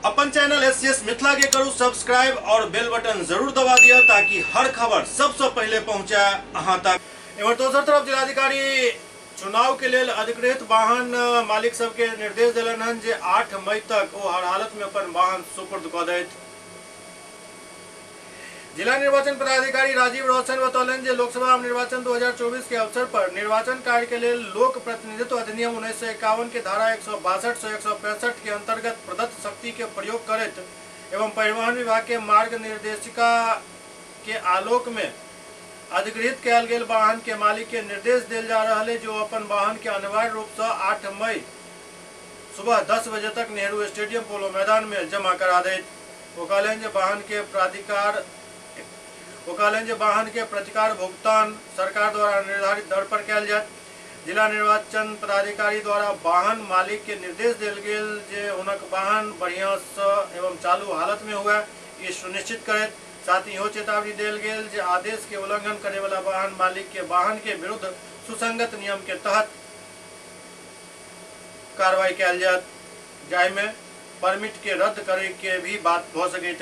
अपन channel SCS Mithila के करू subscribe और बेल बटन जरूर दबा दिया ताकि हर खबर सबसे पहले पहुंचा अहां तक। एवं दोसर तरफ जिलाधिकारी चुनाव के लिए अधिकृत वाहन मालिक सबके निर्देश दिलन हन जे 8 मई तक वो हर हालत में अपन वाहन सुपुर्द क देत। जिला निर्वाचन पदाधिकारी राजीव रोशन बतौलन जे लोकसभा निर्वाचन 2024 के अवसर पर निर्वाचन कार्य के लिए लोक प्रतिनिधित्व अधिनियम 1951 के धारा 162 से 165 के अंतर्गत प्रदत्त शक्ति के प्रयोग करत एवं परिवहन विभाग के मार्ग निर्देशिका के आलोक में अधिकृत कयल गेल वाहन के मालिक के निर्देश दिल जा रहा है जो अपन वाहन के अनिवार्य रूप से 8 मई सुबह 10 बजे तक नेहरू स्टेडियम पोलो मैदान में जमा करा दे। वो कहलन जे वाहन के प्रतिकार भुगतान सरकार द्वारा निर्धारित दर पर कयल जाए। जिला निर्वाचन पदाधिकारी द्वारा वाहन मालिक के निर्देश दिल गेल जे हुनक वाहन बढ़िया से एवं चालू हालत में हुआ ये सुनिश्चित करे। साथ ही चेतावनी दिल गेल जे आदेश के उल्लंघन करे वाला वाहन मालिक के वाहन के विरुद्ध सुसंगत नियम के तहत कार्रवाई कयल जाए, जाय में परमिट के रद्द करे के भी बात हो सके।